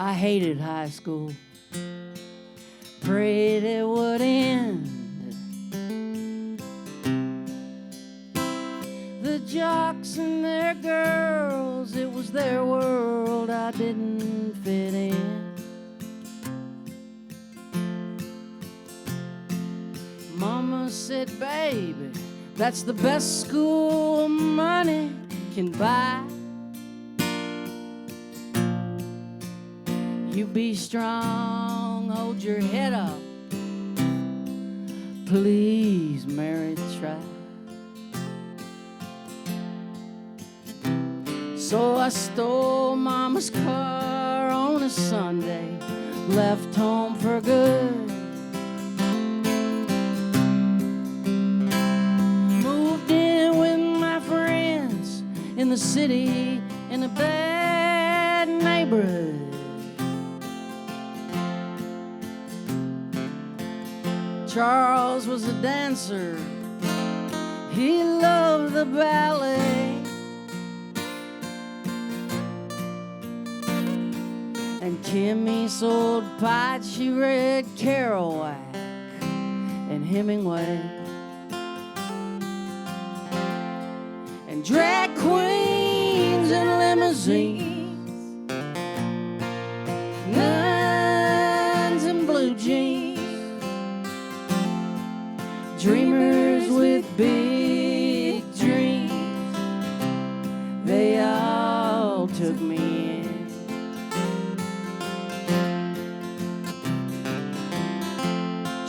I hated high school. Prayed it would end. The jocks and their girls, it was their world. I didn't fit in. Mama said, baby, that's the best school money can buy. You be strong, hold your head up. Please, Mary, try. So I stole Mama's car on a Sunday, left home for good. Moved in with my friends in the city in a bad neighborhood. Charles was a dancer, he loved the ballet. And Kimmy sold pot, she read Kerouac and Hemingway. And drag queens and limousines, nuns and blue jeans, dreamers with big dreams, they all took me in.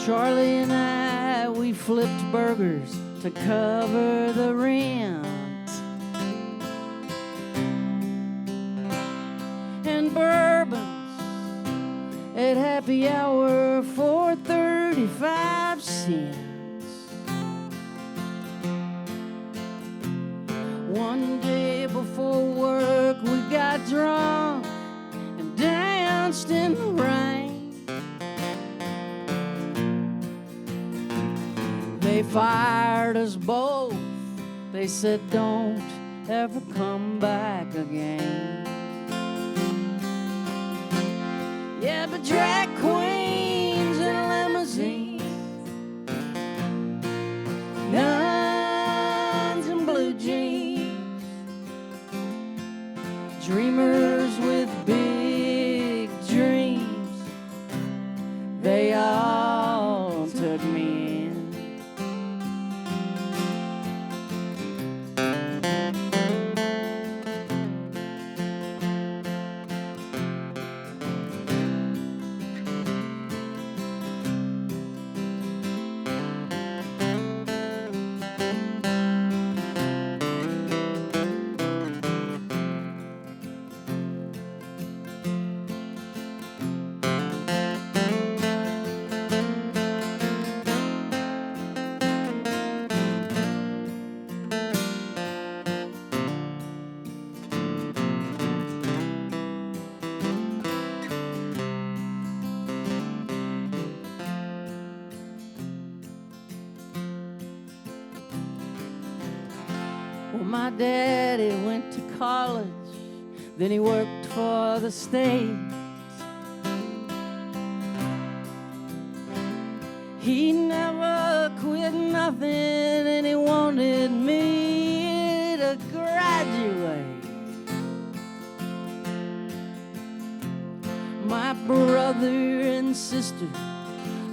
Charlie and I, we flipped burgers to cover the rent. And bourbons at happy hour for 35 cents. One day before work, we got drunk and danced in the rain. They fired us both. They said, don't ever come back again. Yeah, but drag queens and limousines, nuns and blue jeans, dreamers with big dreams, they all took me in. My daddy went to college, then he worked for the state. He never quit nothing, and he wanted me to graduate. My brother and sister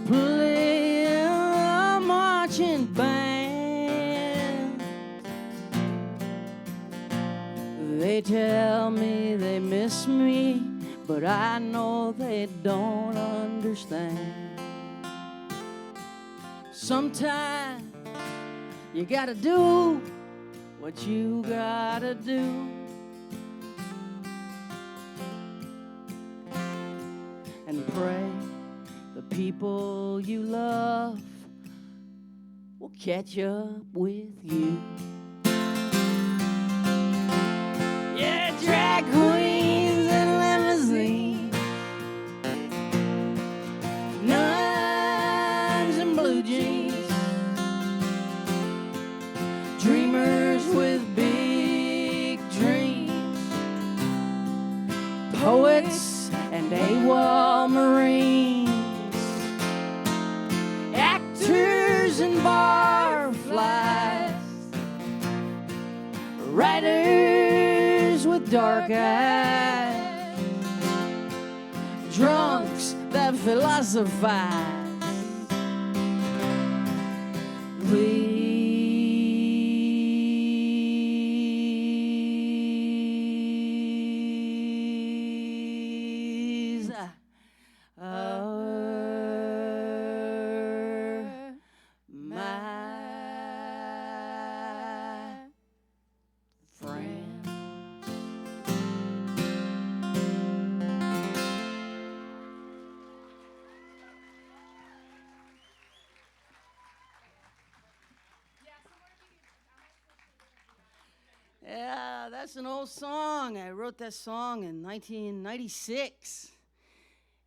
play in the marching band. They tell me they miss me, but I know they don't understand. Sometimes you gotta do what you gotta do. And pray the people you love will catch up with you. Yeah, drag queens and limousines, nuns and blue jeans, dreamers with big dreams, poets and dark eyes, drunks that philosophize. Please, my friend. Yeah, that's an old song. I wrote that song in 1996,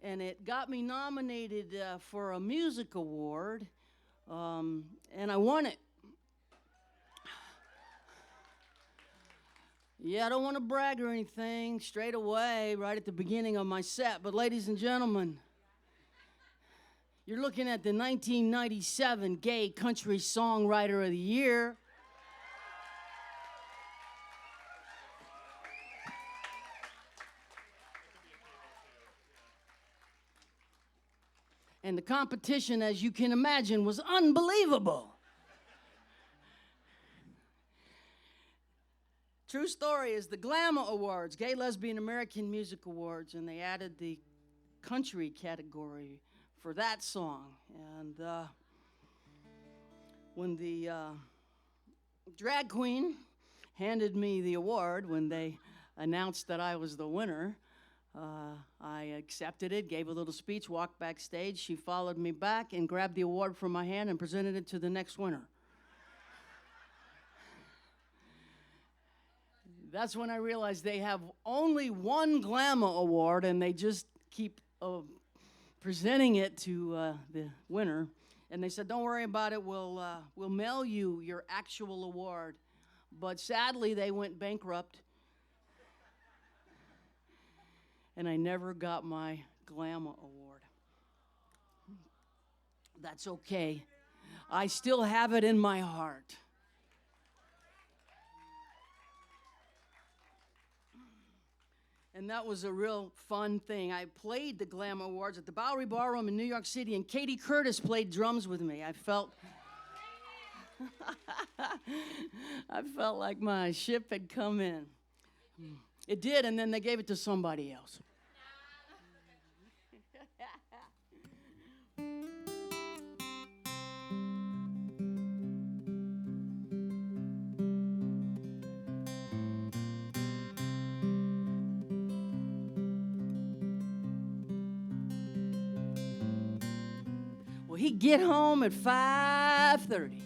and it got me nominated for a music award, and I won it. Yeah, I don't want to brag or anything straight away, right at the beginning of my set, but ladies and gentlemen, you're looking at the 1997 Gay Country Songwriter of the Year. And the competition, as you can imagine, was unbelievable. True story is the Glamour Awards, Gay Lesbian American Music Awards, and they added the country category for that song. And when the drag queen handed me the award, when they announced that I was the winner, I accepted it, gave a little speech, walked backstage. She followed me back and grabbed the award from my hand and presented it to the next winner. That's when I realized they have only one Glamour Award, and they just keep presenting it to the winner. And they said, don't worry about it, we'll mail you your actual award. But sadly, they went bankrupt, and I never got my Glamour Award. That's okay. I still have it in my heart. And that was a real fun thing. I played the Glamour Awards at the Bowery Ballroom in New York City, and Katie Curtis played drums with me. I felt like my ship had come in. It did, and then they gave it to somebody else. Well, he'd get home at 5:30.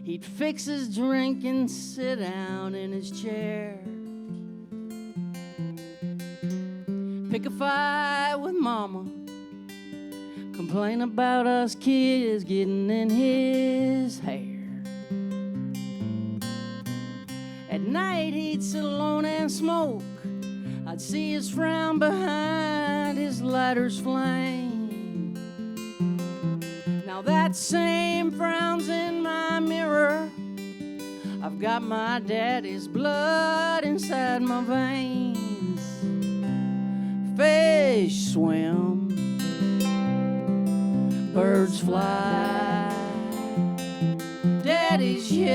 He'd fix his drink and sit down in his chair. Pick a fight with mama, complain about us kids getting in his hair. At night he'd sit alone and smoke. I'd see his frown behind his lighter's flame. Now that same frown's in my mirror. I've got my daddy's blood inside my veins. Fish swim, birds fly, daddies yell,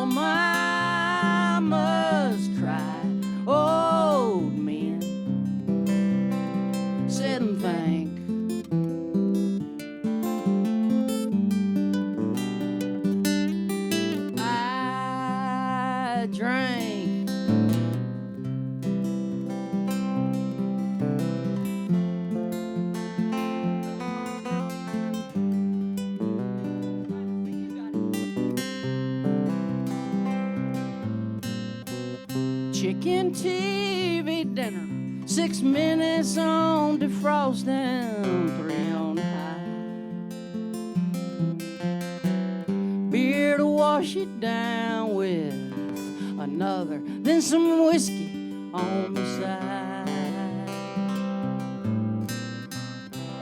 mamas cry, old men sit and think. I drank. Chicken TV dinner, 6 minutes on defrosting, 3 on high. Beer to wash it down with, another, then some whiskey on the side.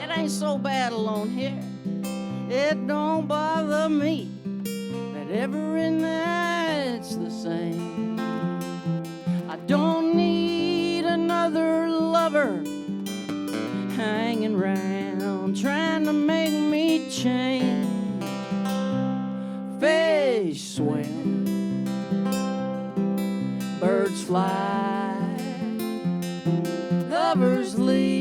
It ain't so bad alone here, it don't bother me that every night's the same. Don't need another lover hanging round trying to make me change. Fish swim, birds fly, lovers leave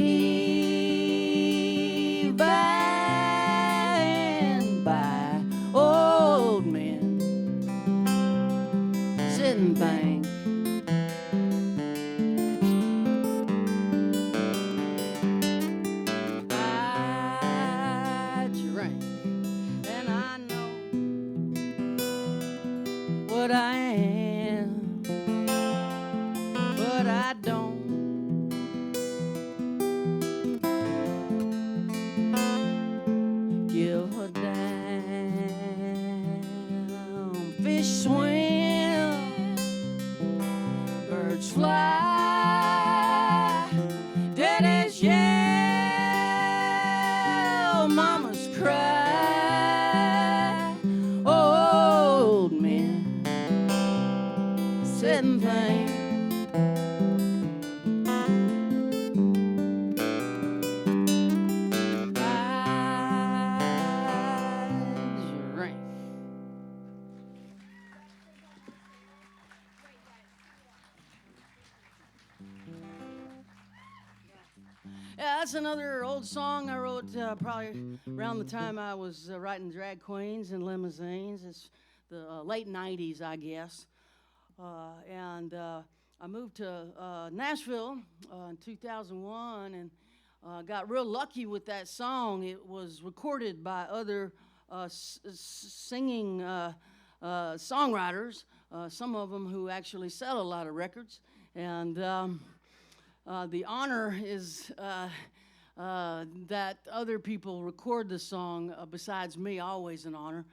by and by. Old men sit and think. I drink and I know what I am, but I don't give a damn. Fish swim, birds fly, daddies yell, mamas cry. Old men sit and think. Yeah, that's another old song I wrote probably around the time I was writing drag queens and limousines. It's the late 90s, I guess. And I moved to Nashville in 2001 and got real lucky with that song. It was recorded by other singing songwriters, some of them who actually sell a lot of records. And the honor is that other people record the song besides me, always an honor.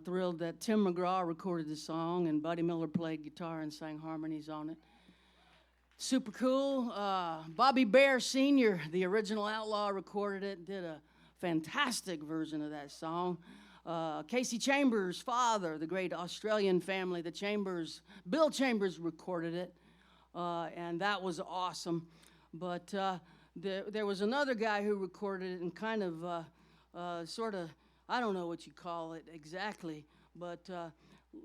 Thrilled that Tim McGraw recorded the song and Buddy Miller played guitar and sang harmonies on it. Super cool. Bobby Bear Sr., the original Outlaw, recorded it, did a fantastic version of that song. Casey Chambers' father, the great Australian family, the Chambers, Bill Chambers recorded it. And that was awesome. But there was another guy who recorded it and kind of sort of, I don't know what you call it exactly, but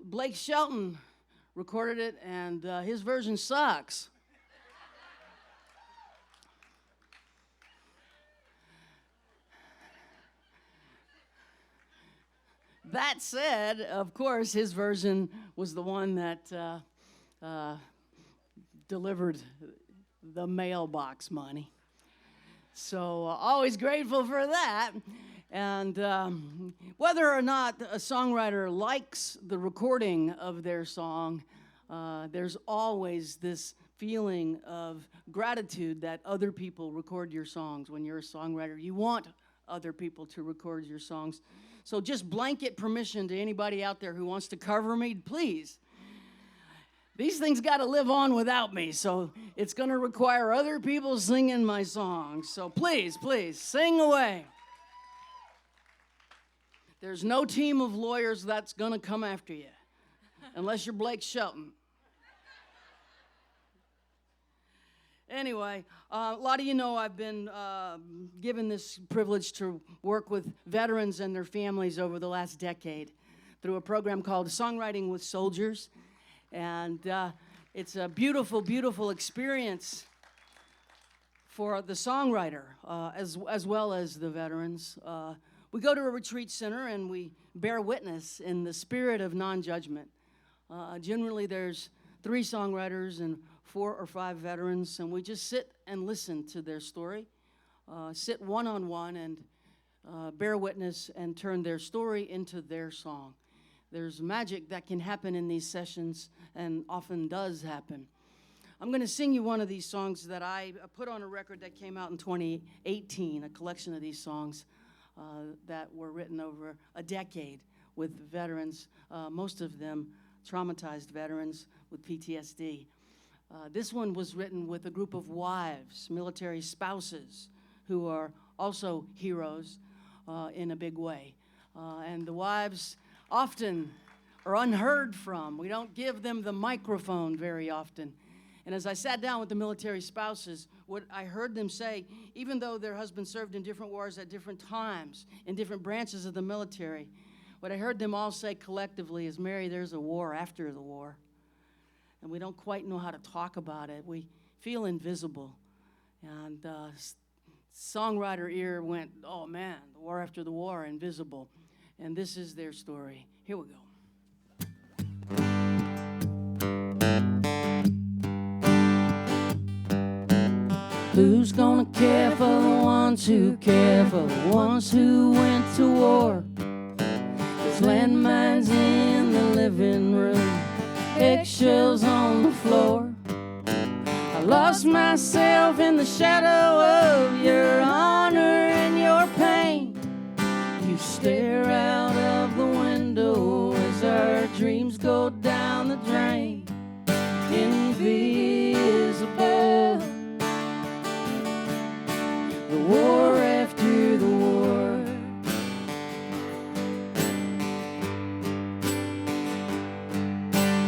Blake Shelton recorded it, and his version sucks. That said, of course, his version was the one that delivered the mailbox money. So always grateful for that. And whether or not a songwriter likes the recording of their song, there's always this feeling of gratitude that other people record your songs. When you're a songwriter, you want other people to record your songs. So just blanket permission to anybody out there who wants to cover me, please. These things got to live on without me, so it's going to require other people singing my songs. So please, please, sing away. There's no team of lawyers that's going to come after you, unless you're Blake Shelton. Anyway, a lot of you know I've been given this privilege to work with veterans and their families over the last decade through a program called Songwriting with Soldiers. And it's a beautiful, beautiful experience for the songwriter as well as the veterans. We go to a retreat center and we bear witness in the spirit of non-judgment. Generally, there's 3 songwriters and 4 or 5 veterans, and we just sit and listen to their story, sit one-on-one and bear witness and turn their story into their song. There's magic that can happen in these sessions and often does happen. I'm going to sing you one of these songs that I put on a record that came out in 2018, a collection of these songs that were written over a decade with veterans, most of them traumatized veterans with PTSD. This one was written with a group of wives, military spouses, who are also heroes in a big way. And the wives often are unheard from. We don't give them the microphone very often. And as I sat down with the military spouses, what I heard them say, even though their husbands served in different wars at different times, in different branches of the military, what I heard them all say collectively is, Mary, there's a war after the war. And we don't quite know how to talk about it. We feel invisible. And songwriter ear went, oh man, the war after the war, invisible. And this is their story. Here we go. Who's gonna care for the ones who care for the ones who went to war? There's landmines in the living room, eggshells on the floor. I lost myself in the shadow of your honor and your pain. You stare out of the window as our dreams go down the drain. Invisible, the war after the war.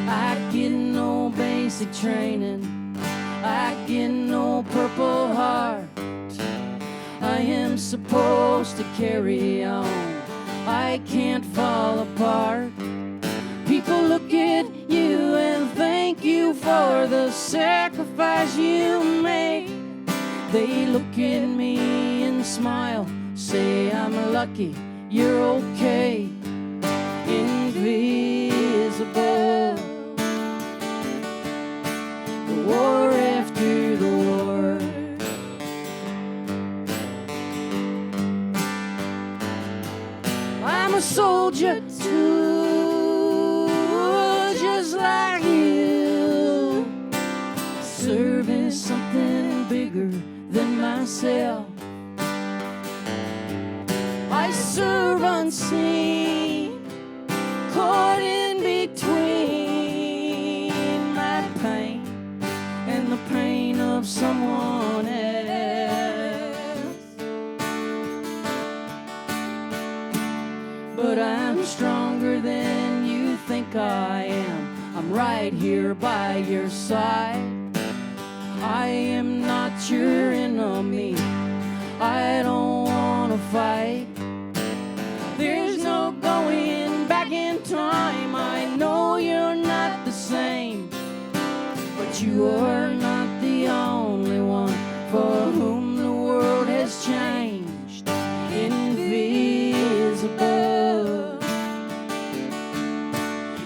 I get no basic training, I get no Purple Heart. I am supposed to carry on, I can't fall apart. People look at you and thank you for the sacrifice you made. They look at me and smile, say I'm lucky, you're okay. Invisible, the war after the war. I'm a soldier too, just like you, serving something bigger than myself. I serve unseen, caught in between my pain and the pain of someone else. But I'm stronger than you think I am. I'm right here by your side. I am not your enemy, I don't wanna fight. There's no going back in time, I know you're not the same. But you are not the only one for whom the world has changed. Invisible,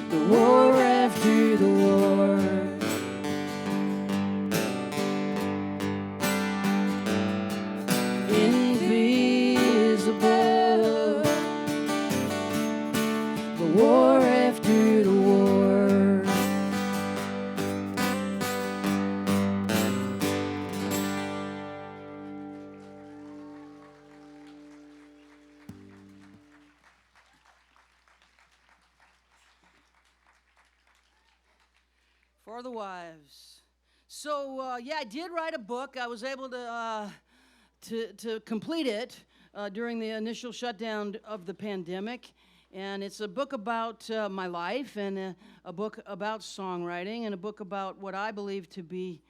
the war after the war. Invisible, the war after the war. For the wives. So yeah, I did write a book. I was able to complete it during the initial shutdown of the pandemic. And it's a book about my life, and a book about songwriting, and a book about what I believe to be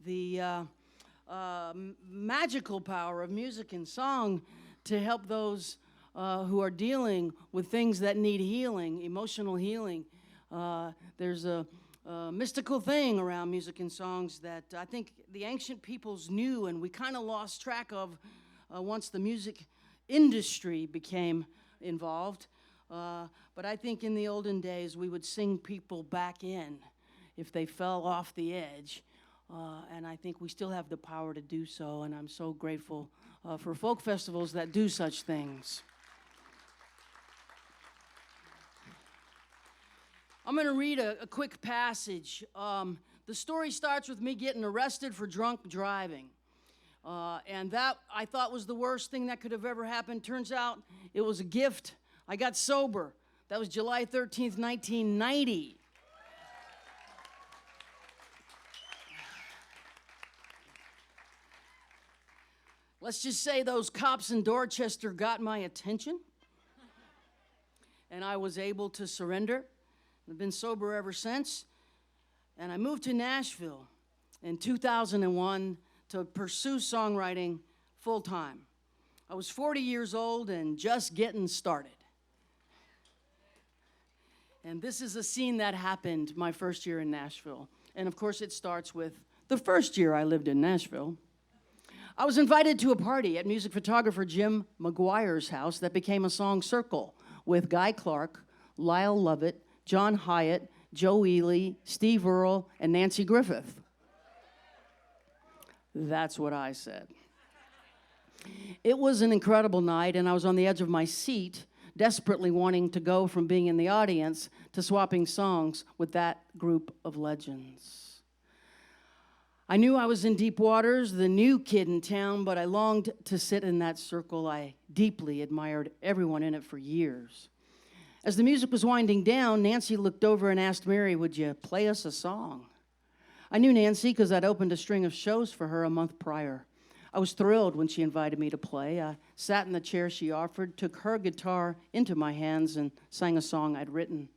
the magical power of music and song to help those who are dealing with things that need healing, emotional healing. There's a mystical thing around music and songs that I think the ancient peoples knew, and we kind of lost track of once the music industry became involved. But I think in the olden days we would sing people back in if they fell off the edge. And I think we still have the power to do so, and I'm so grateful for folk festivals that do such things. I'm going to read a quick passage. The story starts with me getting arrested for drunk driving. And that, I thought, was the worst thing that could have ever happened. Turns out it was a gift. I got sober. That was July 13th, 1990. Let's just say those cops in Dorchester got my attention, and I was able to surrender. I've been sober ever since, and I moved to Nashville. in 2001 to pursue songwriting full time. I was 40 years old and just getting started. And this is a scene that happened my first year in Nashville. And of course, it starts with the first year I lived in Nashville. I was invited to a party at music photographer Jim McGuire's house that became a song circle with Guy Clark, Lyle Lovett, John Hyatt, Joe Ely, Steve Earle, and Nancy Griffith. That's what I said. It was an incredible night, and I was on the edge of my seat, desperately wanting to go from being in the audience to swapping songs with that group of legends. I knew I was in deep waters, the new kid in town, but I longed to sit in that circle. I deeply admired everyone in it for years. As the music was winding down, Nancy looked over and asked Mary, "Would you play us a song?" I knew Nancy because I'd opened a string of shows for her a month prior. I was thrilled when she invited me to play. I sat in the chair she offered, took her guitar into my hands, and sang a song I'd written.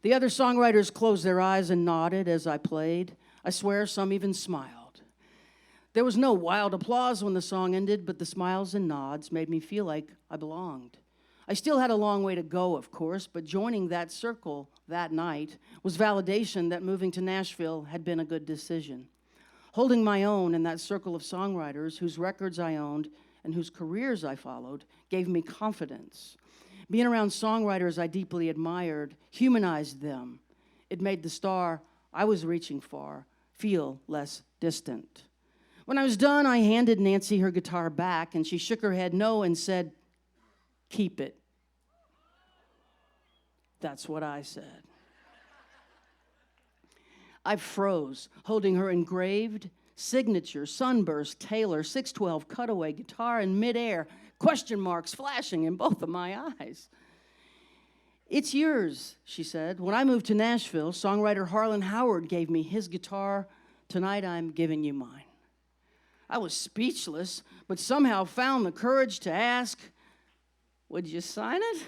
The other songwriters closed their eyes and nodded as I played. I swear some even smiled. There was no wild applause when the song ended, but the smiles and nods made me feel like I belonged. I still had a long way to go, of course, but joining that circle that night was validation that moving to Nashville had been a good decision. Holding my own in that circle of songwriters whose records I owned and whose careers I followed gave me confidence. Being around songwriters I deeply admired humanized them. It made the star I was reaching for feel less distant. When I was done, I handed Nancy her guitar back, and she shook her head no and said, "Keep it." That's what I said. I froze, holding her engraved signature Sunburst Taylor 612 cutaway guitar in midair, question marks flashing in both of my eyes. "It's yours," she said. "When I moved to Nashville, songwriter Harlan Howard gave me his guitar. Tonight I'm giving you mine." I was speechless, but somehow found the courage to ask, "Would you sign it?"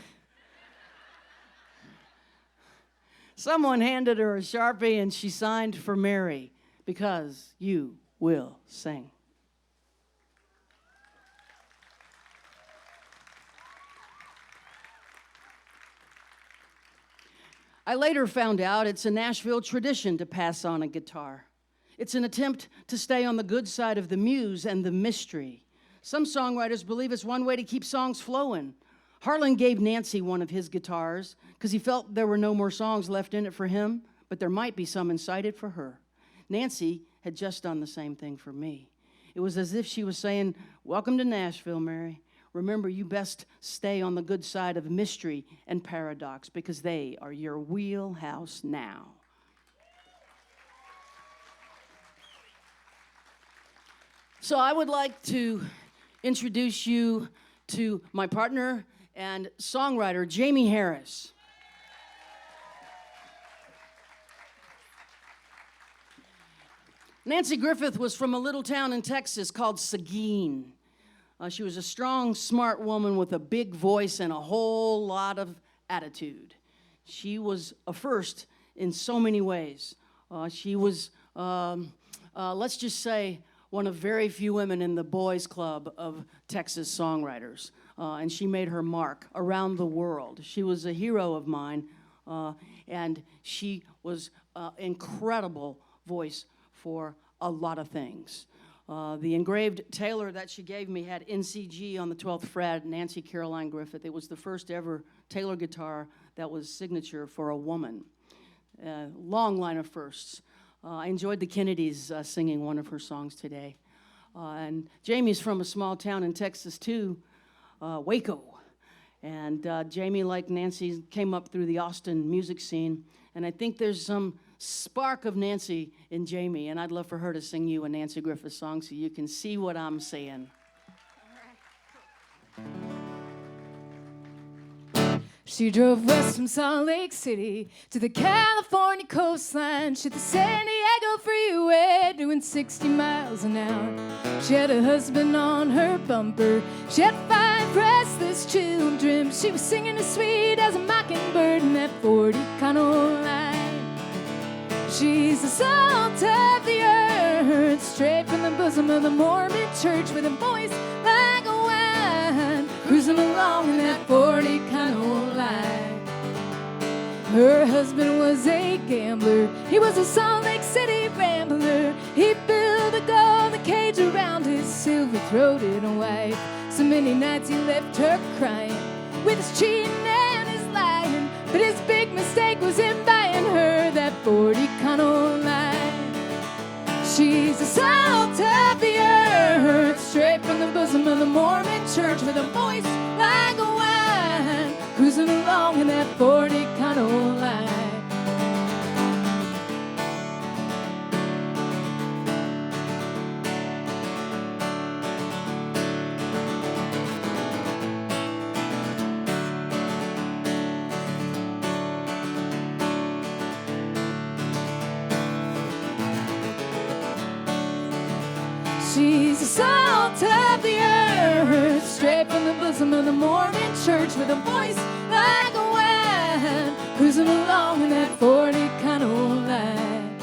Someone handed her a Sharpie, and she signed for Mary, "Because you will sing." I later found out it's a Nashville tradition to pass on a guitar. It's an attempt to stay on the good side of the muse and the mystery. Some songwriters believe it's one way to keep songs flowing. Harlan gave Nancy one of his guitars because he felt there were no more songs left in it for him, but there might be some inside it for her. Nancy had just done the same thing for me. It was as if she was saying, "Welcome to Nashville, Mary. Remember, you best stay on the good side of mystery and paradox because they are your wheelhouse now." So I would like to introduce you to my partner and songwriter, Jamie Harris. Nancy Griffith was from a little town in Texas called Seguin. She was a strong, smart woman with a big voice and a whole lot of attitude. She was a first in so many ways. She was, let's just say, one of very few women in the boys' club of Texas songwriters. And she made her mark around the world. She was a hero of mine, and she was an incredible voice for a lot of things. The engraved Taylor that she gave me had NCG on the 12th fret, Nancy Caroline Griffith. It was the first ever Taylor guitar that was signature for a woman. Long line of firsts. I enjoyed the Kennedys singing one of her songs today. And Jamie's from a small town in Texas, too, Waco. And Jamie, like Nancy, came up through the Austin music scene. And I think there's some spark of Nancy in Jamie, and I'd love for her to sing you a Nancy Griffith song so you can see what I'm saying. She drove west from Salt Lake City to the California coastline. She hit the San Diego freeway doing 60 miles an hour. She had a husband on her bumper. She had 5 restless children. She was singing as sweet as a mockingbird in that 40 Econoline. She's the salt of the earth, straight from the bosom of the Mormon church with a voice like a wine, cruising along in that 40 kind of old line. Her husband was a gambler. He was a Salt Lake City rambler. He built a golden cage around his silver-throated wife. So many nights he left her crying with his cheating and his lying. But his big mistake was in buying her that 40 kind of line. She's the salt of the earth, straight from the bosom of the Mormon church with a voice like a wine, cruising along in that 40 kind of line. She's the salt of the earth, straight from the bosom of the Mormon church with a voice like a wine, cruising along in that 40 kind of line.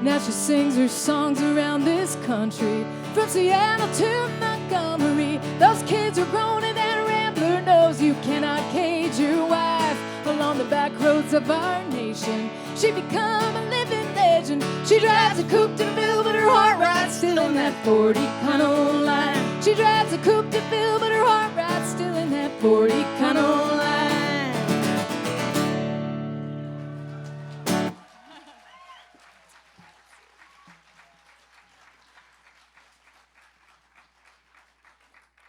Now she sings her songs around this country, from Seattle to Montgomery. Those kids are grown and that rambler knows you cannot cage your wife. Along the back roads of our nation, she become a living legend. She drives a coupe to Bill, but her heart rides still in that 40 kind of line. She drives a coupe to Bill, but her heart rides still in that 40 kind of line.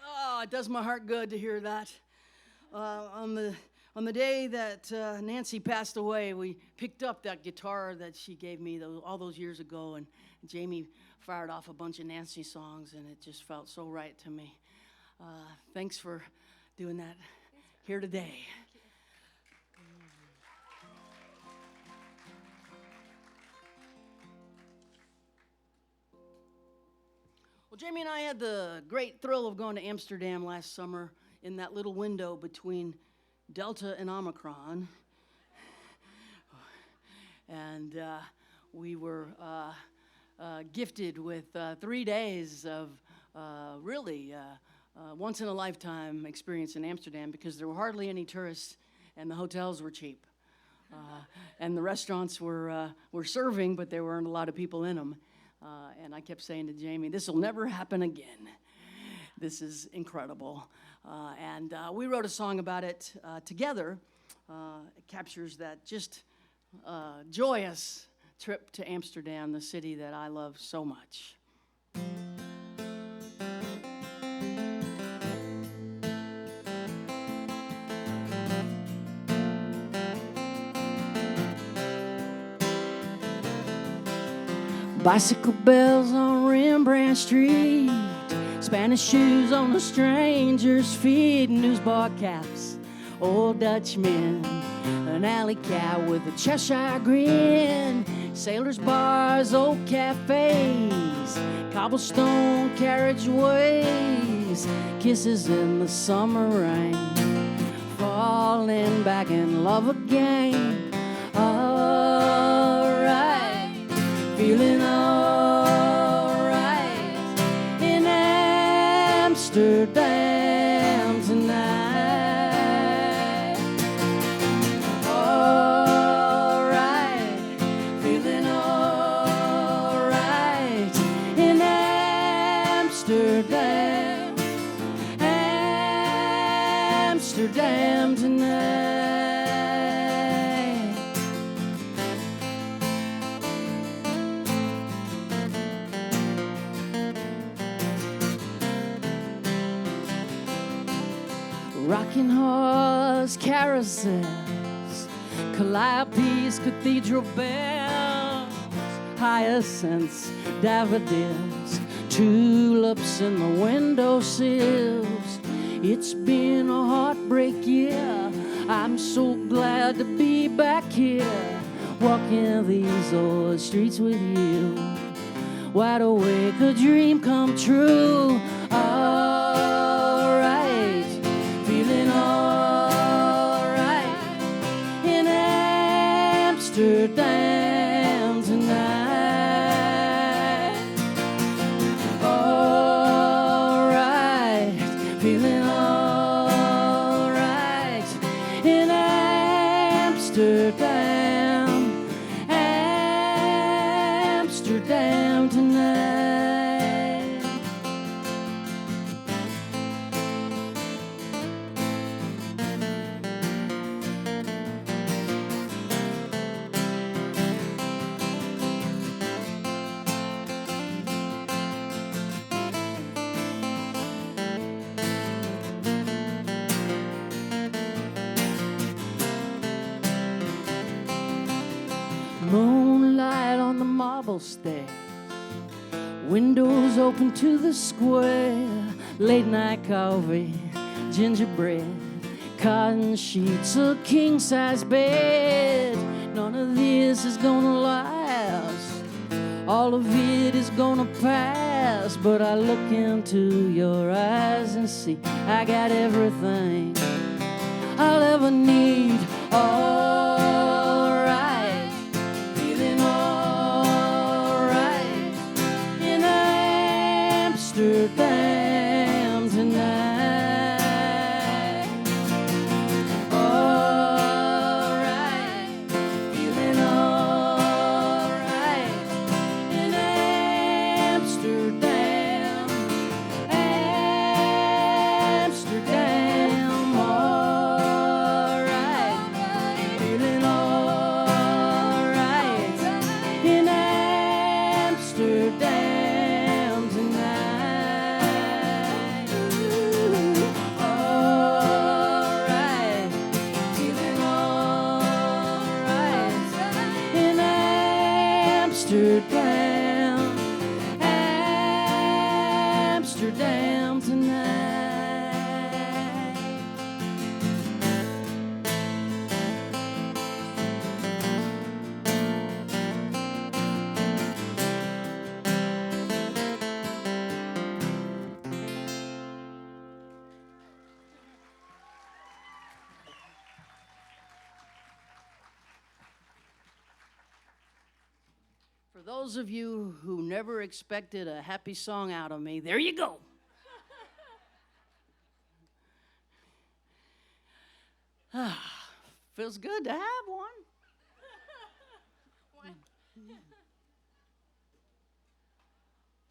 Oh, it does my heart good to hear that. On the day that Nancy passed away, we picked up that guitar that she gave me all those years ago, and Jamie fired off a bunch of Nancy songs, and it just felt so right to me. Thanks for doing that here today. Well, Jamie and I had the great thrill of going to Amsterdam last summer in that little window between Delta and Omicron. And we were gifted with 3 days of really once-in-a-lifetime experience in Amsterdam, because there were hardly any tourists and the hotels were cheap. And the restaurants were serving, but there weren't a lot of people in them. And I kept saying to Jamie, this will never happen again. This is incredible. And we wrote a song about it together. It captures that just joyous trip to Amsterdam, the city that I love so much. Bicycle bells on Rembrandt Street, Spanish shoes on a stranger's feet, newsboy caps, old Dutchmen, an alley cat with a Cheshire grin, sailors' bars, old cafes, cobblestone carriageways, kisses in the summer rain, falling back in love again. Alright, feeling alright in Amsterdam tonight. Alright, feeling alright in Amsterdam, Amsterdam tonight. Rocking horse carousels, calliopes, cathedral bells, hyacinths, daffodils, tulips in the windowsills. It's been a heartbreak year. I'm so glad to be back here, walking these old streets with you. Wide awake, a dream come true. Alright, feeling alright in Amsterdam tonight. Amsterdam, Amsterdam tonight. Moonlight on the marble stairs, windows open to the square, late night coffee, gingerbread, cotton sheets, a king-size bed. None of this is gonna last, all of it is gonna pass, but I look into your eyes and see I got everything I'll ever need. All right, feeling all right in Amsterdam tonight. All right, feeling all right in Amsterdam, Amsterdam. All right, feeling all right in Amsterdam tonight. All right, feeling all right in Amsterdam, Amsterdam tonight. For those of you who never expected a happy song out of me, there you go. Feels good to have one.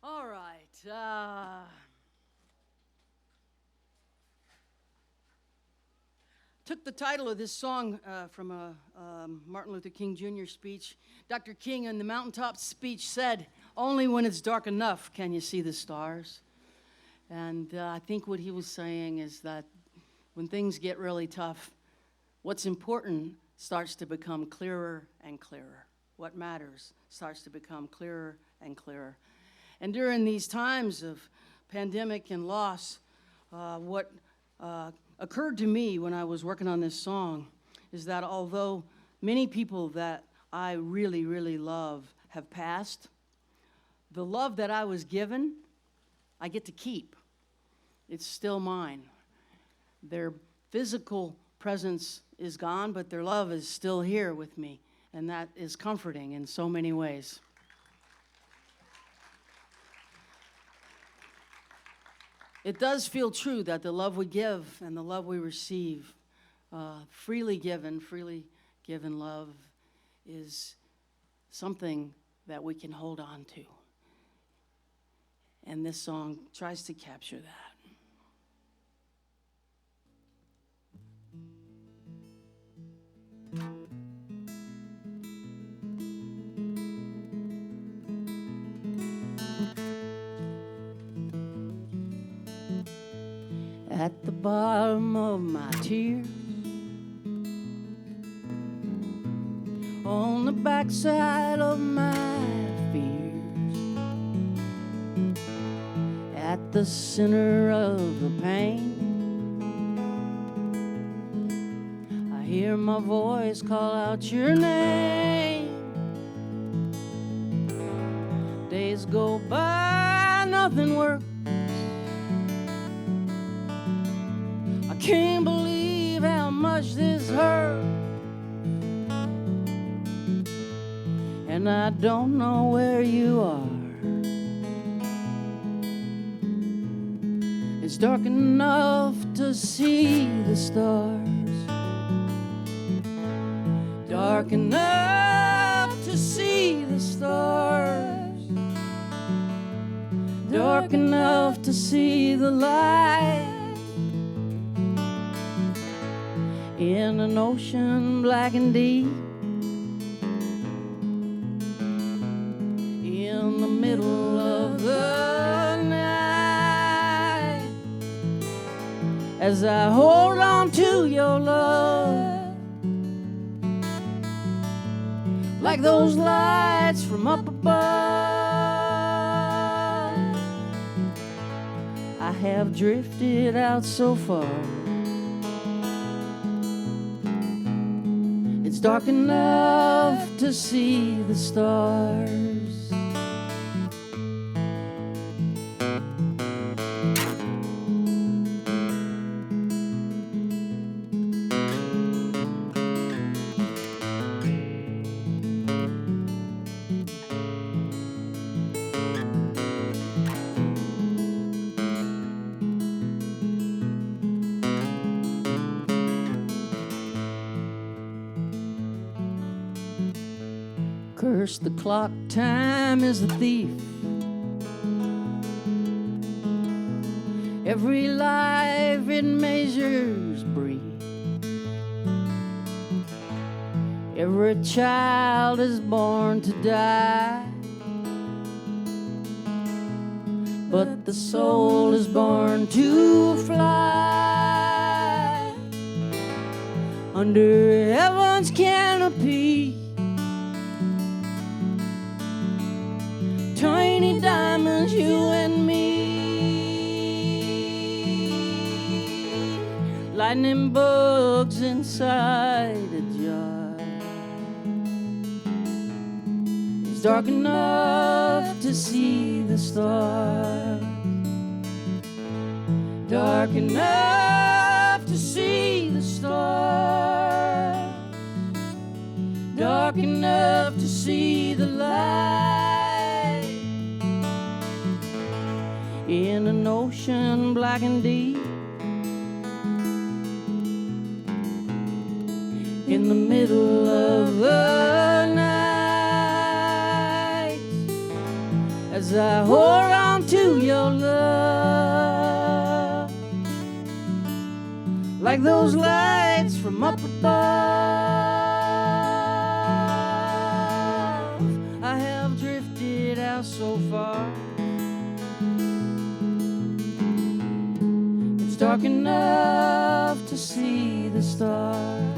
All right. Took the title of this song from a Martin Luther King Jr. speech. Dr. King in the mountaintop speech said, "Only when it's dark enough can you see the stars." And I think what he was saying is that when things get really tough, what's important starts to become clearer and clearer. What matters starts to become clearer and clearer. And during these times of pandemic and loss, what occurred to me when I was working on this song is that although many people that I really, really love have passed, the love that I was given, I get to keep. It's still mine. Their physical presence is gone, but their love is still here with me, and that is comforting in so many ways. It does feel true that the love we give and the love we receive, freely given love, is something that we can hold on to. And this song tries to capture that. At the bottom of my tears, on the backside of my fears, at the center of the pain, I hear my voice call out your name. Days go by, nothing works. I can't believe how much this hurt, and I don't know where you are. It's dark enough to see the stars, dark dark enough to see the stars, dark enough to see the light, in an ocean black and deep, in the middle of the night, as I hold on to your love, like those lights from up above. I have drifted out so far, it's dark enough to see the stars. Curse the clock, time is a thief. Every life it measures brief. Every child is born to die, but the soul is born to fly under heaven's canopy. Tiny diamonds, you and me, lightning bugs inside a jar. It's dark enough to see the stars, dark enough to see the stars, dark enough to see the light, in an ocean black and deep, in the middle of the night, as I hold on to your love, like those lights from up above. I have drifted out so far, it's dark enough to see the stars.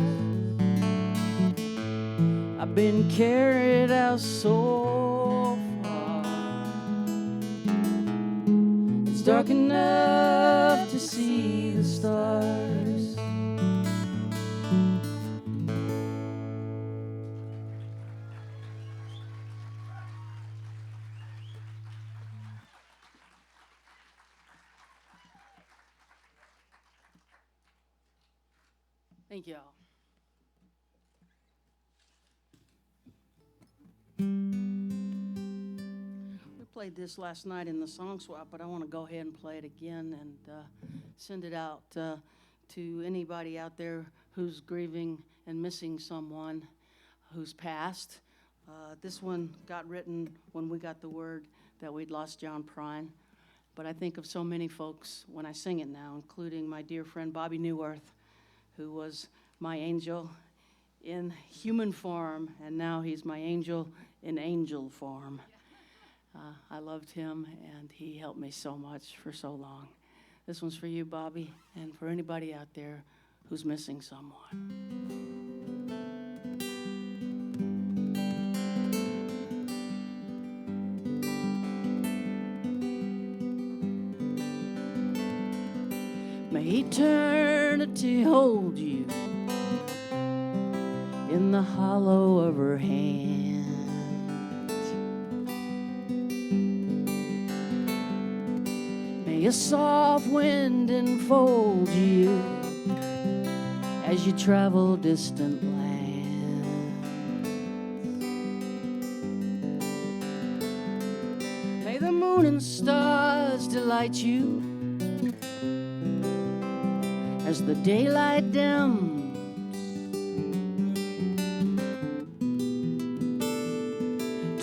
I've been carried out so far, it's dark enough to see the stars. Thank y'all. We played this last night in the song swap, but I want to go ahead and play it again and send it out to anybody out there who's grieving and missing someone who's passed. This one got written when we got the word that we'd lost John Prine, but I think of so many folks when I sing it now, including my dear friend Bobby Newworth, who was my angel in human form, and now he's my angel in angel form. I loved him, and he helped me so much for so long. This one's for you, Bobby, and for anybody out there who's missing someone. May eternity hold you in the hollow of her hand. May a soft wind enfold you as you travel distant lands. May the moon and stars delight you as the daylight dims.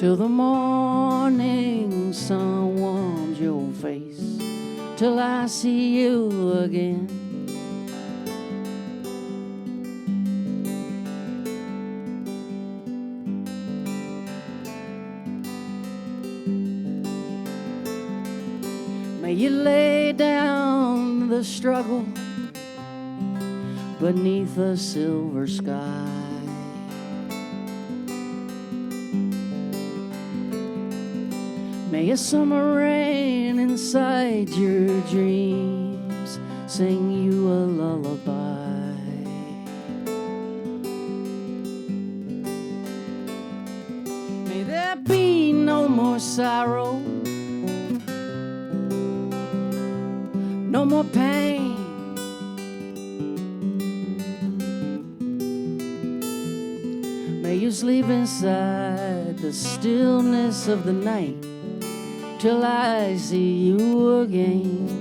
till the morning sun warms your face, till I see you again. May you lay down the struggle beneath a silver sky. May a summer rain inside your dreams sing you a lullaby. May there be no more sorrow, no more pain. May you sleep inside the stillness of the night till I see you again.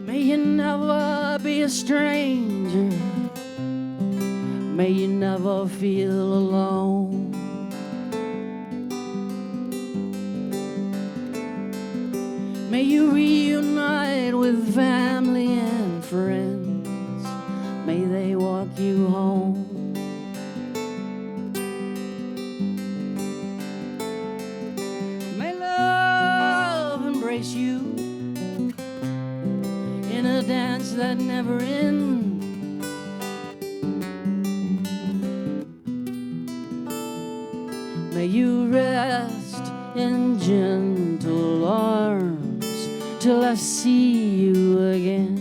May you never be a stranger, may you never feel alone. May you reunite with family and friends, may they walk you home. May love embrace you in a dance that never ends. May you rest in gentle arms till I see you again.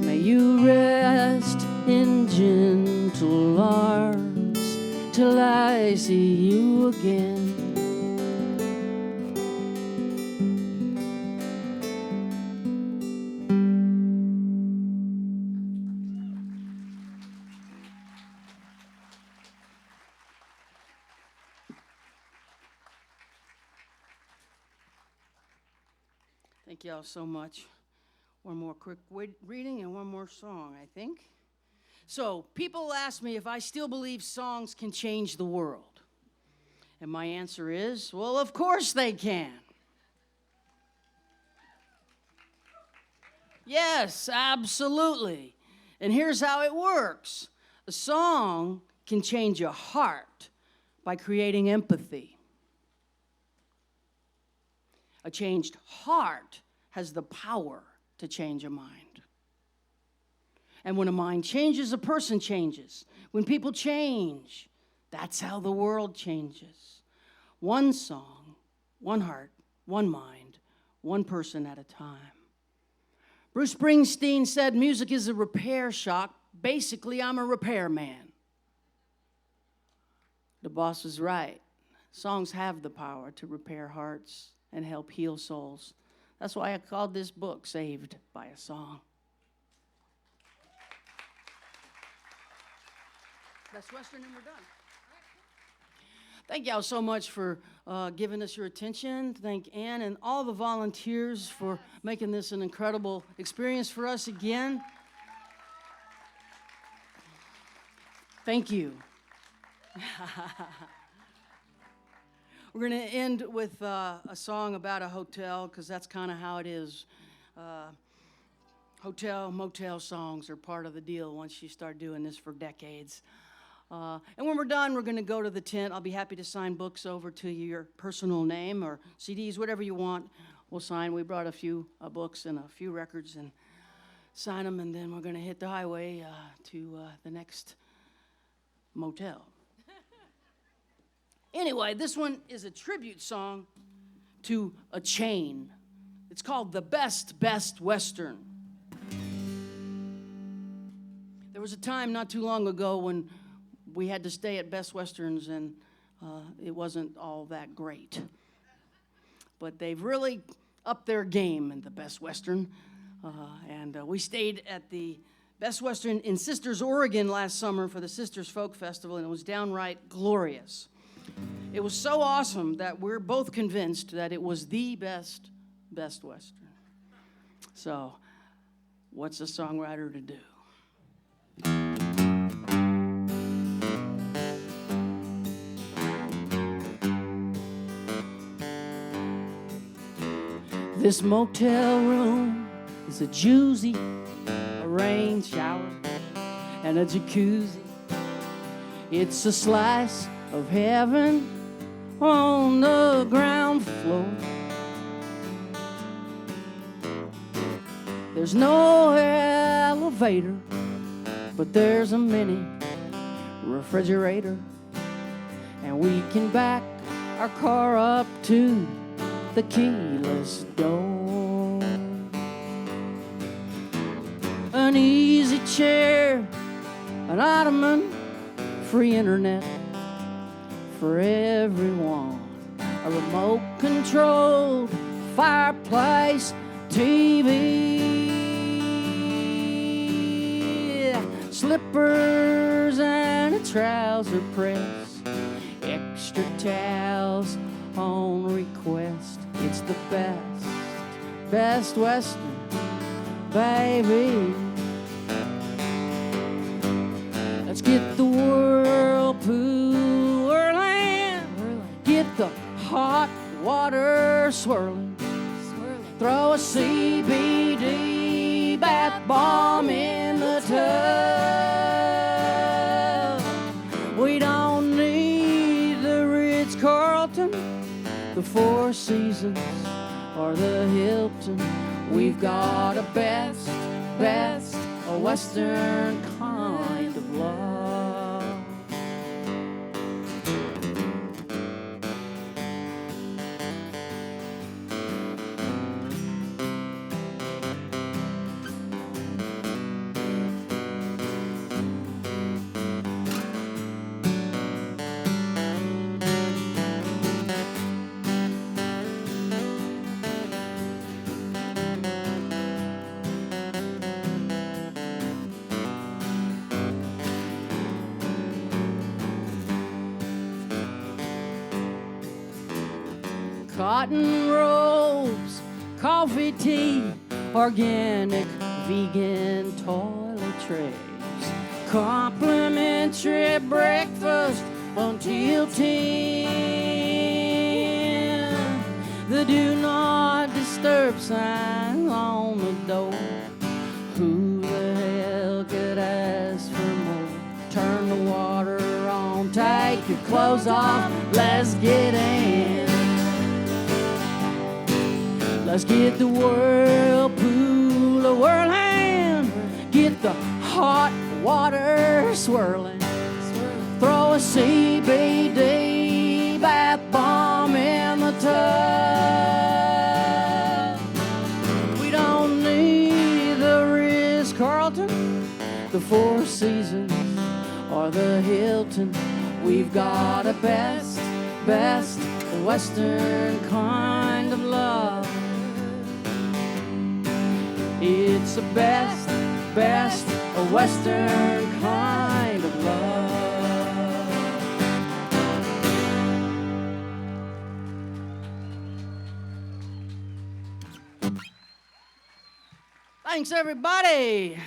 May you rest in gentle arms till I see you again. Thank y'all so much. One more quick reading and one more song, I think. So, people ask me if I still believe songs can change the world. And my answer is, well, of course they can. Yes, absolutely. And here's how it works. A song can change your heart by creating empathy. A changed heart has the power to change a mind. And when a mind changes, a person changes. When people change, that's how the world changes. One song, one heart, one mind, one person at a time. Bruce Springsteen said music is a repair shop. Basically, I'm a repairman. The boss was right. Songs have the power to repair hearts and help heal souls. That's why I called this book Saved by a Song. Best Western, and we're done. Thank y'all so much for giving us your attention. Thank Ann and all the volunteers for making this an incredible experience for us again. Thank you. We're going to end with a song about a hotel, because that's kind of how it is. Hotel, motel songs are part of the deal once you start doing this for decades. And when we're done, we're going to go to the tent. I'll be happy to sign books over to your personal name or CDs, whatever you want. We'll sign. We brought a few books and a few records and sign them, and then we're going to hit the highway to the next motel. Anyway, this one is a tribute song to a chain. It's called The Best Western. There was a time not too long ago when we had to stay at Best Westerns, and it wasn't all that great. but they've really upped their game in the Best Western. And we stayed at the Best Western in Sisters, Oregon last summer for the Sisters Folk Festival, and it was downright glorious. It was so awesome that we're both convinced that it was the best Western. So, what's a songwriter to do? This motel room is a jacuzzi, a rain shower, and a jacuzzi. It's a slice of heaven on the ground floor. There's no elevator, but there's a mini refrigerator, and we can back our car up to the keyless door. An easy chair, an ottoman, free internet for everyone, a remote controlled fireplace TV, slippers and a trouser press, extra towels on request. It's the best Western, baby. Let's get the whirlpool whirling, get the hot water swirling, throw a CBD bath bomb in the tub. We don't need the Ritz-Carlton, the Four Seasons, or the Hilton. We've got a best a Western kind of love. Cotton robes, coffee, tea, organic, vegan toiletries, complimentary breakfast until 10. The do not disturb sign on the door. Who the hell could ask for more? Turn the water on, take your clothes off, let's get in. Let's get the whirlpool a-whirling, get the hot water swirling, throw a CBD bath bomb in the tub. We don't need the Ritz-Carlton, the Four Seasons, or the Hilton. We've got a best Western kind of love. It's the best a Western kind of love. Thanks, everybody.